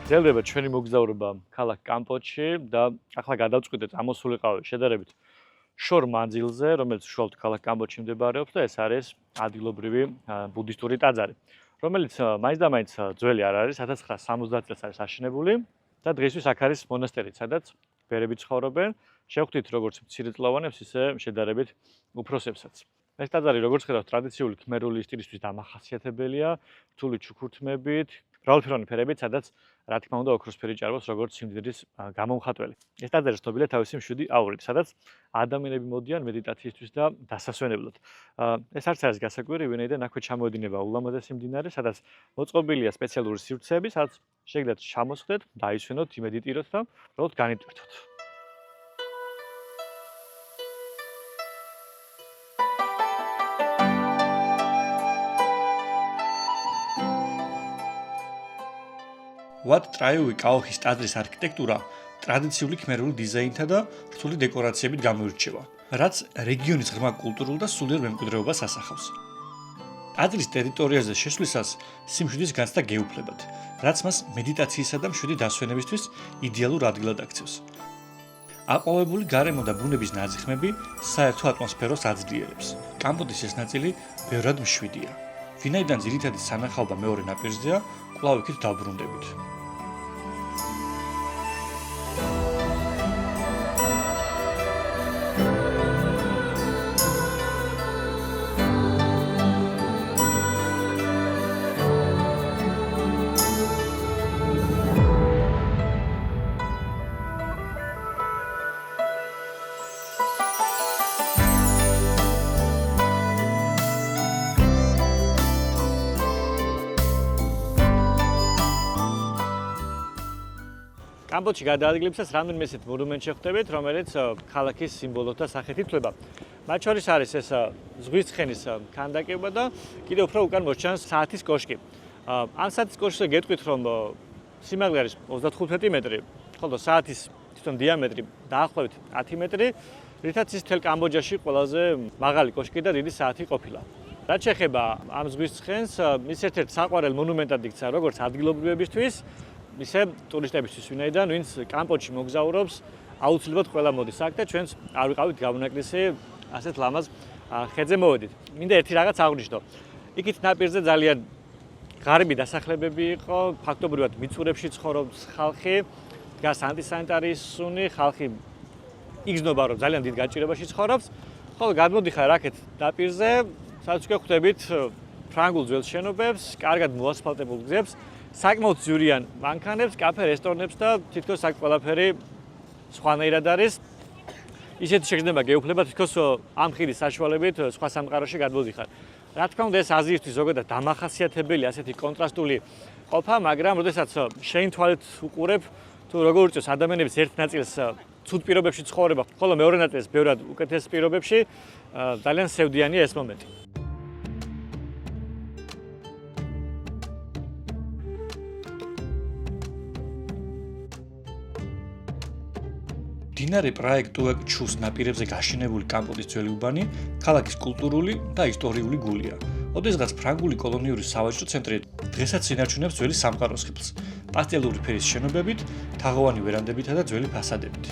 გრძელდება ჩვენი მოგზაურობა ქალაქ კამპოტში და ახლა გადავწყვიტეთ ამოსულიყავი შედარებით შორ მანძილზე, რომელიც უშუალოდ ქალაქ კამპოტში მდებარეობს და ეს არის ადგილობრივი ბუდისტური ტაძარი, რომელიც მაინც და მაინც ძველი არ არის, 1970 წელს არის აშენებული და დღეისთვის აქ არის მონასტერი, სადაც ბერები ცხოვრობენ, შევხვდით როგორც მცირეწლოვანებს, ისე შედარებით უფროსებსაც. ეს ტაძარი, როგორც ხედავთ, ტრადიციული ქმერული სტილისთვის დამახასიათებელია, რთული ჩუქურთმებით, მრავალფეროვანი ფერებით, სადაც რა თქმა უნდა ოქროსფერი ჭარბობს როგორც სიმდიდრის გამომხატველი. ეს ტაძარი ცნობილია თავისი მშვიდი აურით, სადაც ადამიანები მოდიან მედიტაციისთვის და დასასვენებლად. ეს არც არის გასაკვირი, ვინაიდან აქვე ჩამოედინება ულამაზესი მდინარე, სადაც მოწყობილია სპეციალური სივრცეები, სადაც შეგიძლიათ ჩამოსხდეთ, დაისვენოთ, იმედიტიროთ და უბრალოდ განიტვირთოთ. Wat ტრაიუი კაოხის ტაძრის არქიტექტურა ტრადიციული ქმერული დიზაინთა და რთული დეკორაციებით გამოირჩევა, რაც რეგიონის ღრმა კულტურულ და სულიერ მემკვიდრეობას ასახავს. ტაძრის ტერიტორიაზე შესვლისას სიმშვიდის განცდა გეუფლებათ, რაც მას მედიტაციისა და მშვიდი დასვენებისთვის იდეალურ ადგილად აქცევს. აყვავებული გარემო და ბუნების ნაზიხმები საერთო ატმოსფეროს აძლიერებს. კამპოტის ეს ნაწილი ბევრად მშვიდია. ვინაიდან ძირითადი სანახაობა მეორე ნაპირზეა, კვლავ იქით დავბრუნდებით. კამპოტში გადაადგილებისას რამდენიმე ესეთ მონუმენტს შეხვდებით, რომელიც ქალაქის სიმბოლოთა სახით ითვლება. მათ შორის არის ეს ზღვის ცხენის ქანდაკება და კიდევ უფრო უკან მოსჩანს საათის კოშკი. ამ საათის კოშკზე გეტყვით, რომ სიმაღლე არის 35 მეტრი, ხოლო საათის თვითონ დიამეტრი დაახლოებით 10 მეტრი, რითაც ის მთელ კამბოჯაში ყველაზე მაღალი კოშკი და დიდი საათი ყოფილა. რაც შეეხება ამ ზღვის ცხენს, ის ერთ-ერთ საყვარელ მონუმენტად იქცა როგორც ადგილობრივებისთვის, ისე ტურისტებისთვის, ვინაიდან ვინც კამპოტში მოგზაურობს, აუცილებლად ყველა მოდის აქ და ჩვენც არ ვიყავით გამონაკლისი ასეთ ლამაზ ხედზე მოვედით. მინდა ერთი რაღაც აღვნიშნო. იქით ნაპირზე ძალიან ღარიბი დასახლებები იყო, ფაქტობრივად მიწურებში ცხოვრობს ხალხი, დგას ანტისანიტარიის სუნი, ხალხი იგრძნობა, რომ ძალიან დიდ გაჭირებაში ცხოვრობს, ხოლო გადმოდიხარ აქეთ ნაპირზე, სადაც უკვე ხვდებით ფრანგულ ძველ შენობებს, კარგად მოასფალტებულ გზებს, საკმაოდ ძვირიან მანქანებს, კაფე, რესტორნებს და თითქოს აქ ყველაფერი სხვანაირად არის. ისეთი შეგრძნება გეუფლება თითქოს ამ ხიდის საშუალებით სხვა სამყაროში გადმოდიხარ. რა თქმა უნდა, ეს აზიისთვის ზოგადად დამახასიათებელი ასეთი კონტრასტული ყოფა, მაგრამ როდესაც შენ თვალით უყურებ, თუ როგორ უწევს ადამიანების ერთ ნაწილს ცუდ პირობებში ცხოვრება, ხოლო მეორე ნაწილს ბევრად უკეთეს პირობებში, ძალიან სევდიანია ეს მომენტი. მდინარე პროექტუეკ ჩუს ნაპირებზე გაშენებული კამპოტის ძველი უბანი ქალაქის კულტურული და ისტორიული გულია. ოდესღაც ფრანგული კოლონიური სავაჭრო ცენტრი დღესაც ინარჩუნებს ძველი სამყაროს ხილს, პასტელური ფერის შენობებით, თაღოვანი ვერანდებითა და ძველი ფასადებით.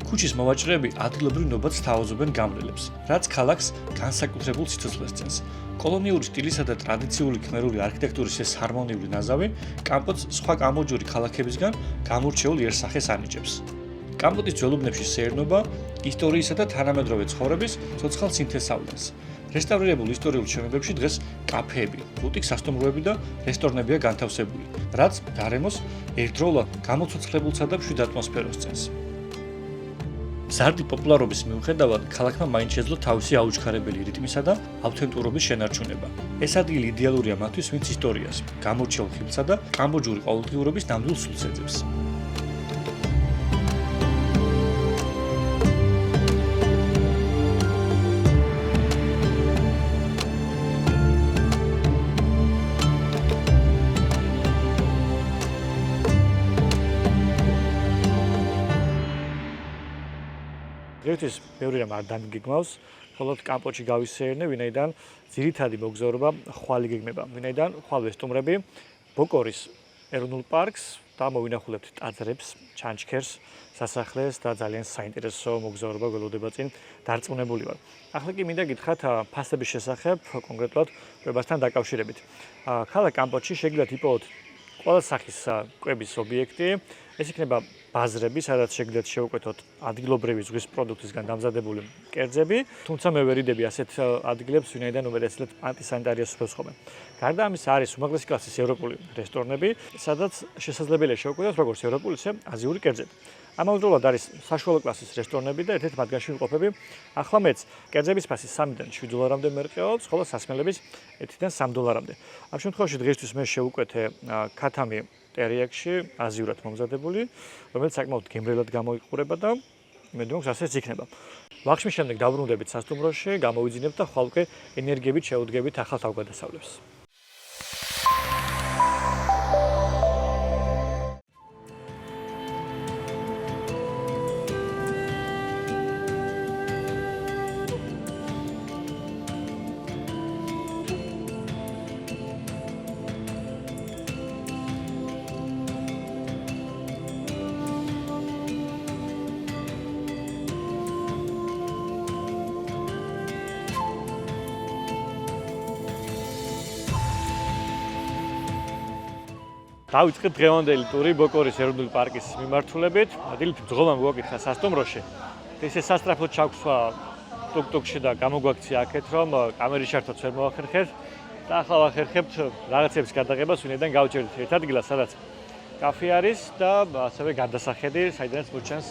ქუჩის მოვაჭრეები ადგილობრივ ნობადს სთავაზობენ გამრელებს, რაც ქალაქს განსაკუთრებულ სიცოცხლეს წენს. კოლონიური სტილისა და ტრადიციული ქმერული არქიტექტურის ეს ჰარმონიული ნაზავი კამპოტს სხვა კამბოჯური ქალაქებისგან გამორჩეულ იერსახეს ანიჭებს. კამპოტის ძველუბნებში სეირნობა, ისტორიისა და თანამედროვე ცხოვრების ცოცხალ სინთეზს. რესტავრირებულ ისტორიულ შენობებში დღეს კაფეები, ბუტიკ სასტუმროები და რესტორნებია განთავსებული, რაც გარემოს ერთდროულად გამოცოცხლებულსა და მშვიდ ატმოსფეროს წენს. მზარდი პოპულარობის მიუხედავად, ქალაქმა მაინც შეძლო თავისი აუჩქარებელი რიტმისა და ავთენტურობის შენარჩუნება. ეს ადგილი იდეალურია მათთვის, ვინც ისტორიას, გამორჩეულ ხილსა და კამბოჯური ყოველდღიურობის ნამდვილ სულს ეძებს. დღეისთვის ბევრი რამ არ დამიგეგმავს, მხოლოდ კამპოტში გავისეირნე, ვინაიდან ძირითადი მოგზაურობა ხვალ იგეგმება. ვინაიდან ხვალ ვესტუმრები ბოკორის ეროვნულ პარკს, და მოვინახულებთ ტაძრებს, ჩანჩქერს, სასახლეს და ძალიან საინტერესო მოგზაურობა გველოდება წინ დარწმუნებული ვარ. ახლა კი მინდა გითხრათ ფასების შესახებ, კონკრეტულად კვებასთან დაკავშირებით. ქალაქ კამბოჯში შეგიძლიათ იპოვოთ ყველა სახის კვების ობიექტი. ეს იქნება ბაზრები, სადაც შეგიძლიათ შევკვეთოთ ადგილობრივი ზღვის პროდუქტისგან დამზადებული კერძები, თუმცა მე ვერ ვიდები ასეთ ადგილებს, ვინაიდან უმეტესად ანტისანიტარია სუფევს ხოლმე. გარდა ამისა არის უმაღლესი კლასის ევროპული რესტორნები, სადაც შესაძლებელია შევკვეთოთ როგორც ევროპული, ისე აზიური კერძები. ამავდროულად არის საშუალო კლასის რესტორნები და ერთ-ერთ მათგანში ვიმყოფები. ახლა მეც კერძების ფასი 3-დან 7 დოლარამდე მერყეობს, ხოლო სასმელების 1-დან 3 დოლარამდე. ამ შემთხვევაში დღეისთვის მე შევუკვეთე ქათამი ტერიაკში, აზიურად მომზადებული, რომელიც საკმაოდ გემრიელად გამოიყურება და მე მგონი ასეც იქნება. ვახშმის შემდეგ დავბრუნდებით სასტუმროში, გამოვიძინებთ და ხვალ უკვე ენერგიებით შევუდგებით ახალ თავგადასავლებს. დავიწყეთ დღევანდელი ტური ბოკორის ეროვნული პარკის მიმართულებით. დილით ძღოლმა მოვაკითხა სასტუმროში. ესე სასტრაფოდ ჩაგვსვა ტუკ-ტუკში და გამოგვაქცია აქეთ, რომ კამერის შართაც ვერ მოახერხეთ და ახლა ვახერხებთ რაღაცების გადაღებას, ვინაიდან გავჭერდით ერთ ადგილას, სადაც კაფე არის და ასევე გადასახედი, საიდანაც მოჩანს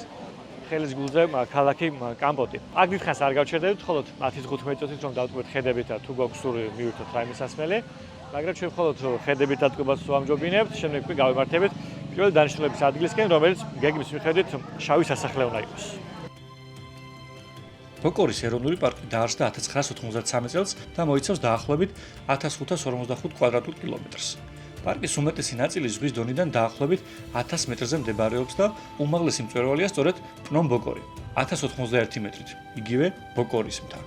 ხელის გულზე ქალაქი კამბოჯი. აქ დიდხანს არ გავჩერდებით, მხოლოდ 10-15 წუთით რომ დავტკბეთ ხედებით და თუ გვაქვს სურვილი მივირთოთ რაიმე სასმელი. მაგრამ ჩვენ მხოლოდ ხედებით დატკბას ვამჯობინებთ, შემდეგ კი გავემართებით პირველი დანიშნულების ადგილისკენ, რომელიც გეგმის მიხედვით შავი სასახლე უნდა იყოს. ბოკორის ეროვნული პარკი დაარსდა 1993 წელს და მოიცავს დაახლოებით 1545 კვადრატულ კილომეტრს. პარკის უმეტესი ნაწილი ზღვის დონიდან დაახლოებით 1000 მეტრზე მდებარეობს და უმაღლესი მწვერვალია სწორედ პნომ ბოკორი, 1091 მეტრით, იგივე ბოკორის მთა.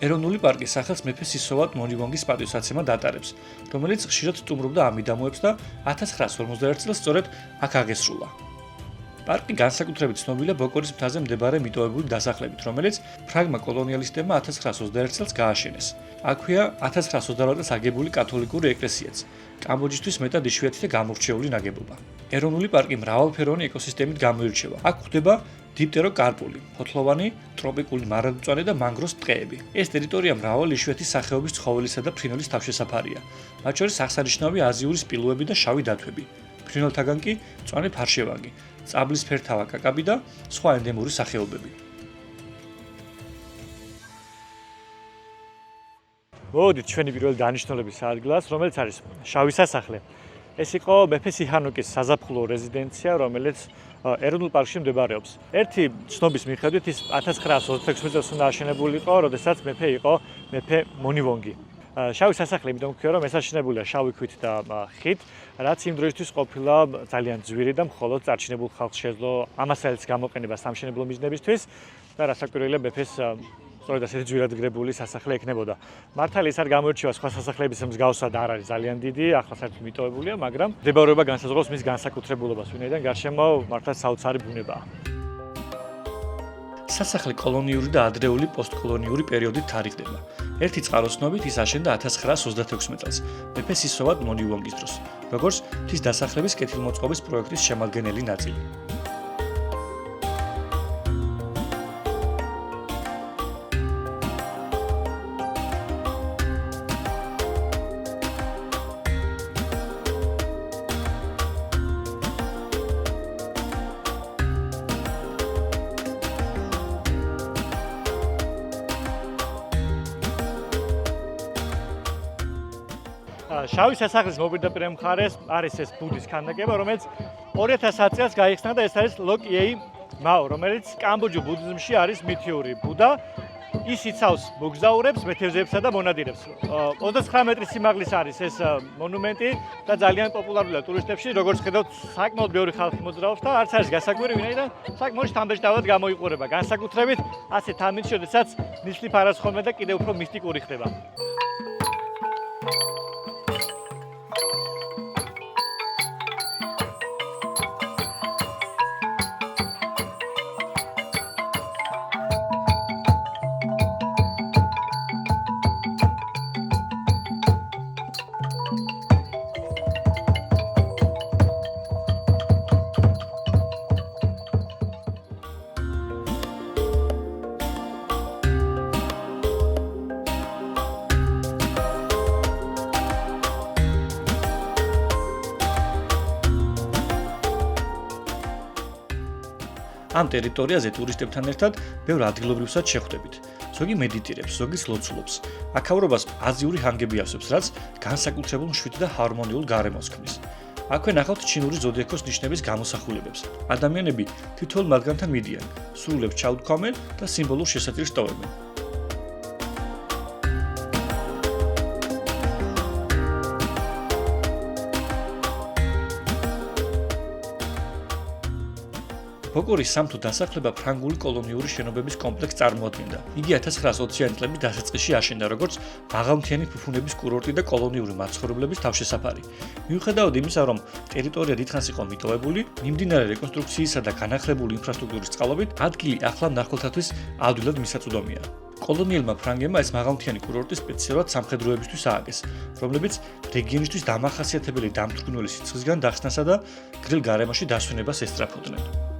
ეროვნული პარკის სახელს მეფე სისოვატ მონივონგის პატივსაცემად ატარებს, რომელიც ხშირად სტუმრობდა ამ მიდამოებს და 1951 წელს სწორედ აქ აღესრულა. პარკი განსაკუთრებით ცნობილია ბოკორის მთაზე მდებარე მიტოვებული დასახლებით, რომელიც ფრანგმა კოლონიალისტებმა 1921 წელს გააშენეს. აქვეა 1928 წელს აგებული კათოლიკური ეკლესიაც, კამბოჯისთვის მეტად იშვიათი და გამორჩეული ნაგებობა. ეროვნული პარკი მრავალფეროვანი ეკოსისტემით გამოირჩევა. აქ გვხვდება დიფტეროკარპული, ფოთლოვანი, ტროპიკული მარადმწვანე და მანგროს ტყეები. ეს ტერიტორია მრავალი იშვიათი სახეობის ცხოველისა და ფრინველის თავშესაფარია. მათ შორის აღსანიშნავია აზიური სპილოები და შავი დათვები. ფრინველთაგან კი მწვანე ფარშევანგი, წაბლის ფერთავა კაკაბი და სხვა ენდემური სახეობები. მოდით ჩვენი პირველი დანიშნულების ადგილას, რომელიც არის შავი სასახლე. ეს იყო მეფე სიჰანუკის საზაფხულო რეზიდენცია, რომელიც ეროვნულ პარკში მდებარეობს. ერთი ცნობის მიხედვით ის 1926 წელს უნდა აშენებულიყო, როდესაც მეფე იყო მეფე მონივონგი. შავი სასახლე იმიტომ ვქია, რომ ეს აშენებულია შავი ქვით და ხით, რაც იმ დროისთვის ყოფილა ძალიან ძვირი და მხოლოდ წარჩინებულ ხალხს შეძლო ამასალიც გამოყენება სამშენებლო მიზნებისთვის და რასაკვირველია მეფეს სწორედ ასეთი ძვირად გრებული სასახლე ექნებოდა. მართალი ეს არ გამოირჩევა სხვა სასახლეების მსგავსად არ არის ძალიან დიდი, ახლა საერთოდ მიტოვებულია, მაგრამ მდებარეობა განსაზღვრავს მის განსაკუთრებულობას, ვინაიდან გარშემო მართლა საოცარი ბუნებაა. სასახლე კოლონიური და ადრეული პოსტკოლონიური პერიოდით თარიღდება. ერთი წყაროსნობით ის აშენდა 1936 წელს, მეფე სისოვატ მონივონგის დროს, როგორც მთის დასახლების კეთილმოწყობის პროექტის შემადგენელი ნაწილი. შავი სასახლის მოპირდაპირე მხარეს არის ეს ბუდის ქანდაკება, რომელიც 2010 წელს გაიხსნა და ეს არის ლოკიეი მაო, რომელიც კამბოჯურ ბუდიზმში არის მითიური ბუდა. ის იცავს მოგზაურებს, მეთევზეებსა და მონადირებს. 29 მეტრის სიმაღლის არის ეს მონუმენტი და ძალიან პოპულარულია ტურისტებში, როგორც ხედავთ, საკმაოდ ბევრი ხალხი მოძრაობს და არც არის გასაკვირი, ვინაიდან საკმაოდ შთამბეჭდავად გამოიყურება. განსაკუთრებით ასეთ ამინდში, როდესაც ნისლი ფარასხომე და კიდევ უფრო მისტიკური ხდება. ამ ტერიტორიაზე ტურისტებთან ერთად ბევრ ადგილობრივსაც შეხვდებით. ზოგი მედიტირებს, ზოგი ლოცულობს. აქაურობას აზიური ჰანგები ავსებს, რაც განსაკუთრებულ მშვიდ და ჰარმონიულ გარემოს ქმნის. აქვე ნახავთ ჩინური ზოდიაქოს ნიშნების გამოსახულებებს. ადამიანები თითოეულ მათგანთან მიდიან, სრულებს ჩაუთქვამენ და სიმბოლურ შესატირს ტოვებენ. ბოკორის სამთო დასახლება ფრანგული კოლონიური შენობების კომპლექსს წარმოადგენდა. იგი 1920-იანი წლების დასაწყისში აშენდა როგორც მაღალმთიანი ფუფუნების კურორტი და კოლონიური მაცხოვრებლების თავშესაფარი. მიუხედავად იმისა, რომ ტერიტორია დიდხანს იყო მიტოვებული, მიმდინარე რეკონსტრუქციისა და განახლებული ინფრასტრუქტურის წყალობით, ადგილი ახლა მნახველთათვის ადვილად მისაწვდომია. კოლონიელმა ფრანგებმა ეს მაღალმთიანი კურორტი სპეციალურად სამხედროებისთვის ააგეს, რომლებიც რეგიონისთვის დამახასიათებელი დამთვრგნელი სიცხისგან დახსნასა და გრილ გარემოში დასვენებას ესწრაფოდნენ.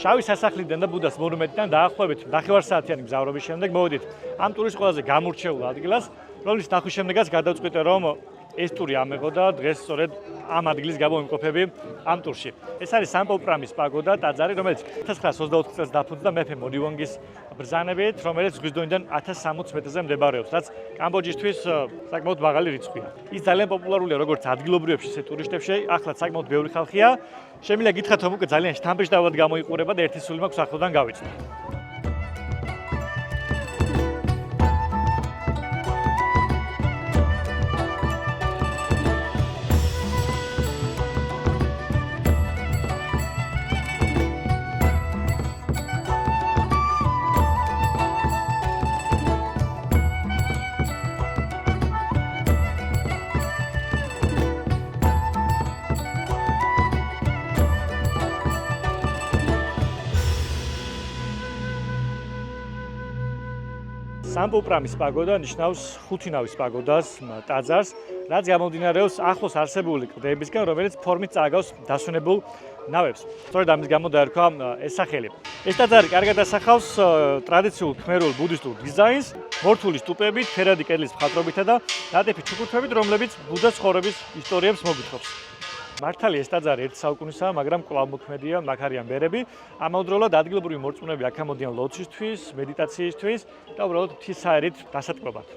შავი სასახლიდან და ბუდას მონუმენტიდან დაახლოებით ნახევარსაათიანი მგზავრობის შემდეგ მოვედით ამ ტურის ყველაზე გამორჩეულ ადგილას, რომლის ნახვის შემდეგაც გადავწყვიტე, რომ ეს ტური ამეღო და დღეს სწორედ ამ ადგილის გამოვიმყოფები ამ ტურში. ეს არის სამპოპრამის პაგოდა ტაძარი, რომელიც 1924 წელს დაფუძნდა მეფე მოდივონგის ბრძანებით, რომელიც ზღვის დონიდან 1060 მეტრზე მდებარეობს, რაც კამბოჯისთვის საკმაოდ მაღალი რიცხვია. ის ძალიან პოპულარულია როგორც ადგილობრივებში, ისე ტურისტებში, ახლაც საკმაოდ ბევრი ხალხია. შემიძლია გითხრათ, რომ უკვე ძალიან შთამბეჭდავად გამოიყურება და ერთი სული მაქვს ახლოდან გავიწვი. სამპოპრამის პაგოდა ნიშნავს ხუთინავის პაგოდას, ტაძარს, რაც გამომდინარეობს ახლოს არსებული კლდეებისგან, რომელიც ფორმით წააგავს დასვენებულ ნავებს. სწორედ ამის გამო დაერქვა ეს სახელი. ეს ტაძარი კარგად ასახავს ტრადიციულ ქმერულ ბუდისტურ დიზაინს, მორთული სტუპებით, ფერადი კედლის მხატვრობითა და ნატეხი ჩუქურთმებით, რომლებიც ბუდას ცხოვრების ისტორიებს მოგვითხრობს. მართალია ეს ტაძარი ერთ საუკუნისაა, მაგრამ კვლავ მოქმედია, მაგ არიან ბერები. ამავდროულად ადგილობრივი მორწმუნეები აქ ამოდიან ლოცვისთვის, მედიტაციისთვის და უბრალოდ ღვთისმსახურით დასატკბობად.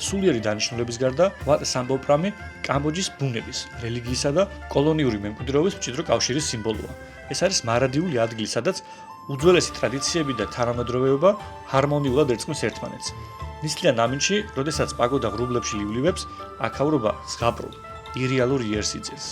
სულიერი დანიშნულების გარდა, ვატ სამპოპრამი კამბოჯის ბუნების, რელიგიისა და კოლონიური მემკვიდრეობის მჭიდრო კავშირის სიმბოლოა. ეს არის მარადიული ადგილი, სადაც უძველესი ტრადიციები და თანამედროვეობა ჰარმონიულად ერწყმის ერთმანეთს. ნისლიან ამინში, როდესაც პაგოდა ღრუბლებში ლივლივებს, აქაურობა ზღაპრულ, ირეალურ იერს იწევს.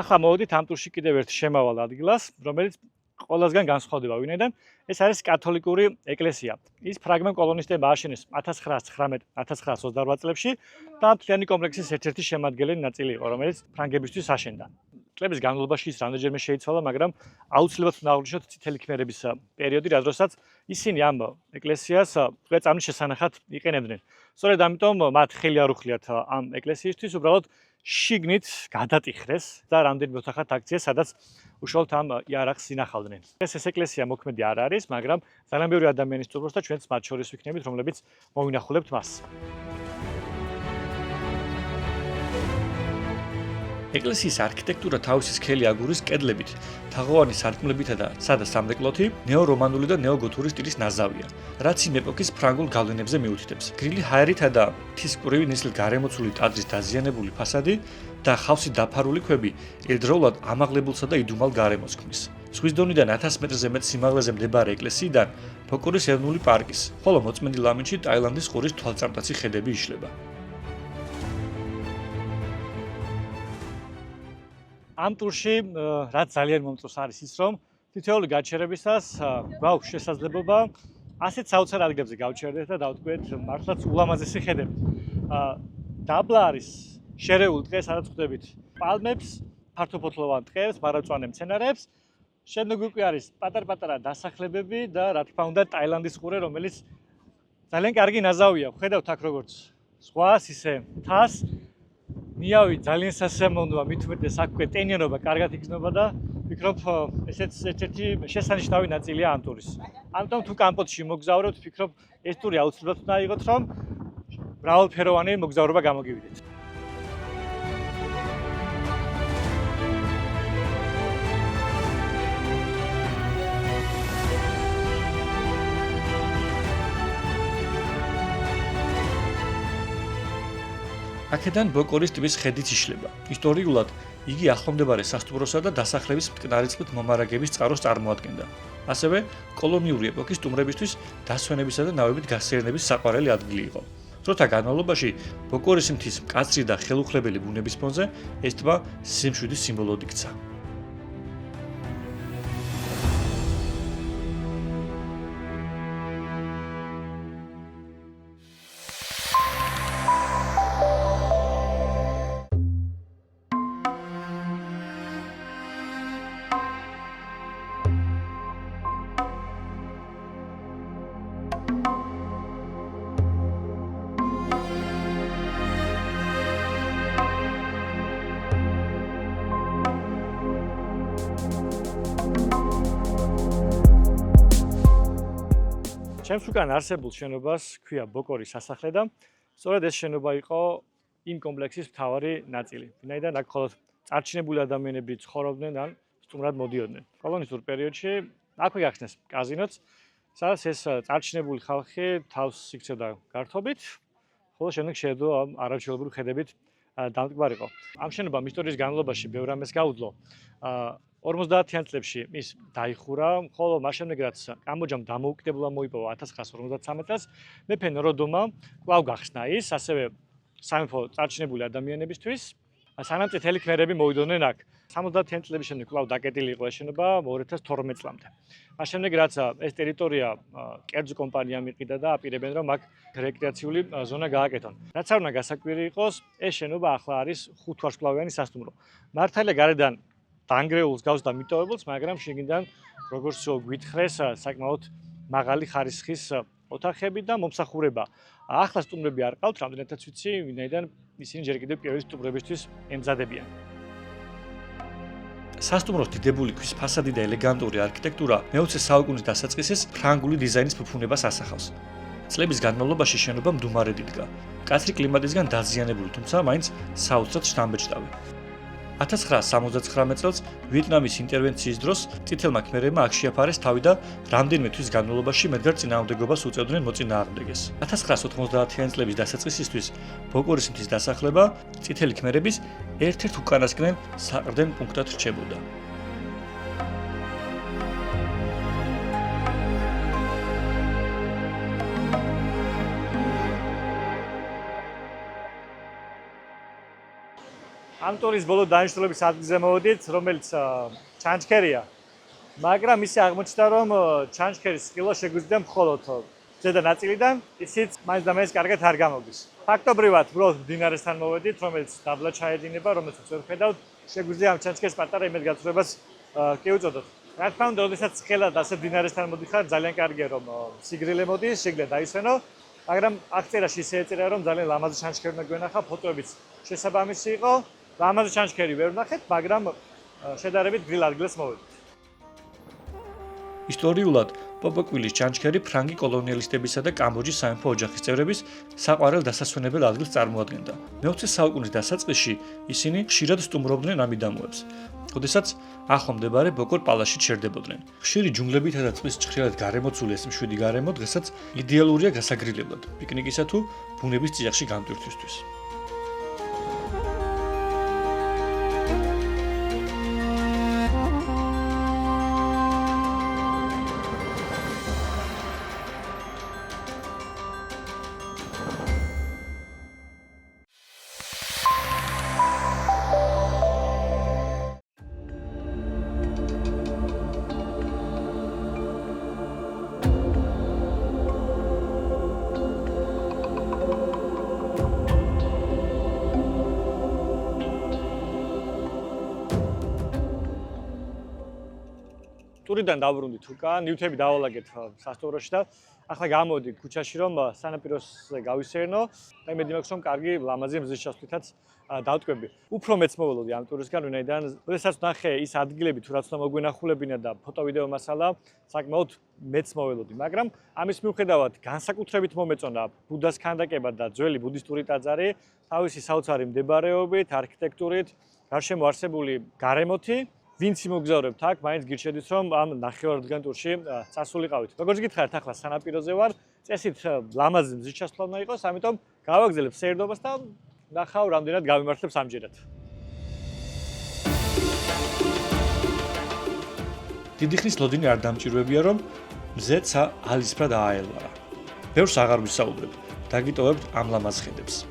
ახლა მოვედით ამ ტურში კიდევ ერთ შემავალ ადგილას, რომელიც ყველასგან განსხვავდება, ვინაიდან ეს არის კათოლიკური ეკლესია. ის ფრაგმენტ კოლონისტებმა ააშენეს 1919-1928 წლებში და მთლიანი კომპლექსის ერთ-ერთი შემადგენელი ნაწილი იყო, რომელიც ფრანგებისთვის აშენდა. წლების განმავლობაში ის რამდენჯერმე შეიცვალა, მაგრამ აუცილებლად უნდა აღვნიშნოთ წითელი ქმერების პერიოდი, რადგან ისინი ამ ეკლესიას წამლის შესანახად იყენებდნენ. სწორედ ამიტომ მათ ხელი არ უხლიათ ამ ეკლესიისთვის, უბრალოდ შიგნით გადატიხრეს და რამდენიმე ოთახად აქციეს, სადაც უშუალოდ ამ იარაღს ინახავდნენ. ეს ეკლესია მოქმედი არ არის, მაგრამ ძალიან ბევრი ადამიანი სწავლობს და ჩვენც მათ შორის ვიქნებით, რომლებიც მოვინახულებთ მას. ეკლესიის არქიტექტურა თავისი სქელი აგურის კედლებით, თაღოვანი სარკმლებითა და სადა სამრეკლოთი ნეო-რომანული და ნეოგოთური სტილის ნაზავია, რაც იმ ეპოქის ფრანგულ გავლენებზე მიუთითებს. გრილი ჰაერითა და მთისკვრივი ნისლით გარემოცული ტაძრის დაზიანებული ფასადი და ხავსით დაფარული ქვები ერთდროულად ამაღლებულსა და იდუმალ გარემოს ქმნის. ზღვის დონიდან 1000 მეტრზე მეტ სიმაღლეზე მდებარე ეკლესიიდან ფოკურის ეროვნული პარკის, ხოლო მოწმენდი ლამინში ტაილანდის ყურის თვალწარმტაცი ხედები იშლება. ამ ტურში რაც ძალიან მომწონს არის ის, რომ თითოეული გაჩერებისას გვაქვს შესაძლებლობა ასეთ საოცარ ადგილებზე გავჩერდეთ და დავთქვეთ მართლაც ულამაზესი ხედები. დაბლა არის შერეული ტყე, სადაც ხვდებით პალმებს, ფართოფოთლოვან ტყეებს, მარადმწვანე მცენარეებს. შემდეგ უკვე არის პატარ-პატარა დასახლებები და რა თქმა უნდა ტაილანდის ყურე, რომელიც ძალიან კარგი ნაზავია. ხედავთ აქ როგორც ზღვას, ისე მთას. ნიავი ძალიან სასიამოვნოა, მით უმეტეს აქ უკვე ტენიანობა კარგად იგრძნობა და ვფიქრობ, ესეც ერთ-ერთი შესანიშნავი ნაწილია ამ ტურის. ამიტომ თუ კამპოტში მოგზაურობთ, ვფიქრობ, ეს ტური აუცილებლად უნდა აიღოთ, რომ მრავალფეროვანი მოგზაურობა გამოგივიდეთ. აქედან ბოკორის ტბის ხედიც იშლება. ისტორიულად იგი ახლომდებარე სასტუმროსა და დასახლების მტკნარი წყლით მომარაგების წყაროს წარმოადგენდა. ასევე კოლონიური ეპოქის სტუმრებისთვის დასვენებისა და ნავებით გასეირნების საყვარელი ადგილი იყო. დროთა განმავლობაში ბოკორის მთის მკაცრი და ხელუხლებელი ბუნების ფონზე ეს ტბა სიმშვიდის სიმბოლოდ იქცა. ჩემს უკან არსებულ შენობას ქვია ბოკორის სასახლე და სწორედ ეს შენობა იყო იმ კომპლექსის მთავარი ნაწილი. ვინაიდან აქ მხოლოდ წარჩინებული ადამიანები ცხოვრობდნენ ან სტუმრად მოდიოდნენ. კოლონისტურ პერიოდში აქვე გახსნეს კაზინოც, სადაც ეს წარჩინებული ხალხი თავს იქცევდა გართობით, ხოლო შემდეგ შეეძლო ამ არაჩვეულებრივი ხედებით დამტკბარიყო. ამ შენობამ ისტორიის განმავლობაში ბევრ რამეს გაუძლო. 50-იან წლებში ის დაიხურა, ხოლო მას შემდეგ რაც კამბოჯამ დამოუკიდებლობა მოიპოვა 1953 წელს, მეფე ნოროდომმა კვლავ გახსნა ის, ასევე სამეფო წარჩინებული ადამიანებისთვის. სანამ წითელი ქმერები მოვიდოდნენ აქ. 70-იან წლების შემდეგ კვლავ დაკეტილი იყო ეს შენობა 2012 წლამდე. მას შემდეგ რაც ეს ტერიტორია კერძო კომპანიამ იყიდა და აპირებენ რომ აქ რეკრეაციული ზონა გააკეთონ. რაც არ უნდა გასაკვირი იყოს, ეს შენობა ახლა არის 5 ვარსკვლავიანი სასტუმრო. მართალია გარედან დაანგრეულს გავს და მიტოვებულს, მაგრამ შიგნიდან როგორც გვითხრეს, საკმაოდ მაღალი ხარისხის ოთახები და მომსახურება. ახლა სტუმრები არ ყავთ, რამდენადაც ვიცი, ვინაიდან ისინი ჯერ კიდევ პირველი სტუმრებისთვის ემზადებიან. სასტუმროს დიდებული ქვის ფასადი და ელეგანტური არქიტექტურა მე-20 საუკუნის დასაწყისის ფრანგული დიზაინის ფუფუნებას ასახავს. წლების განმავლობაში შენობა მდუმარედ იდგა. მკაცრი კლიმატისგან დაზიანებული, თუმცა მაინც საოცრად შთამბეჭდავი. 1979 წელს ვიეტნამის ინტერვენციის დროს წითელმა ქმერებმა აქ შეაფარეს თავი და რამდენიმე თვის განმავლობაში მედგარ წინააღმდეგობას უწევდნენ მოწინააღმდეგეს. 1990-იან წლების დასაწყისისთვის ბოკორის მთის დასახლება წითელი ქმერების ერთ-ერთ უკანასკნელ საყრდენ პუნქტად რჩებოდა. ამ ტურის ბოლო დანიშნულების ადგილზე მოვედით, რომელიც ჩანჩქერია. მაგრამ ისე აღმოჩნდა, რომ ჩანჩქერის სკილო შეგვიძლია მხოლოდ ზედა ნაწილიდან, ისიც მაინც და მაინც კარგად არ გამოგდის. ფაქტობრივად, უბრალოდ მდინარესთან მოვედით, რომელიც დაბლა ჩაედინება, რომელსაც ვერ ხედავთ, შეგვიძლია ამ ჩანჩქერს პატარა იმედგაცრუებას კი უწოდოთ. რა თქმა უნდა, როდესაც ხელად ასე მდინარესთან მოდიხარ, ძალიან კარგია, რომ სიგრილე მოდის, შეგიძლია დაისვენო, მაგრამ აქ წერაში ისე ეწერა, რომ ძალიან ლამაზი ჩანჩქერი უნდა გვენახა, ფოტოებიც შესაბამისი იყო. ლამაზი ჩანჩქერი ვერ ვნახეთ, მაგრამ შედარებით გრილ ადგილას მოვედით. ისტორიულად, პოპოკვილის ჩანჩქერი ფრანგი კოლონიალისტებისა და კამბოჯის სამეფო ოჯახის წევრების საყვარელ დასასვენებელ ადგილს წარმოადგენდა. მე-20 საუკუნის დასაწყისში ისინი ხშირად სტუმრობდნენ ამ მიდამოებს, როდესაც ახლო მდებარე ბოკორ პალაში ჩერდებოდნენ. ხშირი ჯუნგლებითა და წყლის ჭხრილად გარემოცული ეს მშვიდი გარემო დღესაც იდეალურია გასაგრილებლად, პიკნიკისა თუ ბუნების წიაღში გამტვირთვისთვის. ტურიდან დავბრუნდით უკან, ნივთები დავალაგეთ სასტუმროში და ახლა გამოვედი ქუჩაში, რომ სანაპიროზე გავისეირნო და იმედი მაქვს, რომ კარგი ლამაზი მზის ჩასვლითაც დავტკვები. უფრო მეც მოველოდი ამ ტურისგან, ვინაიდან როდესაც ნახე ის ადგილები თუ რაც უნდა მოგვენახულებინა და ფოტო-ვიდეო მასალა, საკმაოდ მეც მოველოდი, მაგრამ ამის მიუხედავად განსაკუთრებით მომეწონა ბუდას ქანდაკება და ძველი ბუდისტური ტაძარი, თავისი საოცარი მდებარეობით, არქიტექტურით, გარშემო არსებული გარემოთი. ვინც იმოგზაურებთ აქ, მაინც გირჩევთ, რომ ამ ნახევარდღიან ტურში წასულიყავით. როგორც გითხარით, ახლა სანაპიროზე ვარ, წესით ლამაზი მზის ჩასვლა უნდა იყოს, ამიტომ გავაგზავნებ სეირნობას და ნახავ, რამდენად გავიმართლებს ამჯერად. დიდი ხნის ლოდინი არ დამჭირვებია, რომ მზეც ალისფრად ააელვარა. ბევრს აღარ ვისაუბრებ, დაგიტოვებთ ამ ლამაზ ხედებს.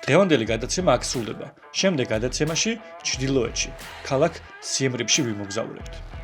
დღევანდელი გადაცემა აქ სრულდება. შემდეგ გადაცემაში ჩრდილოეთში, ქალაქ სიემ რიპში ვიმოგზაურებთ.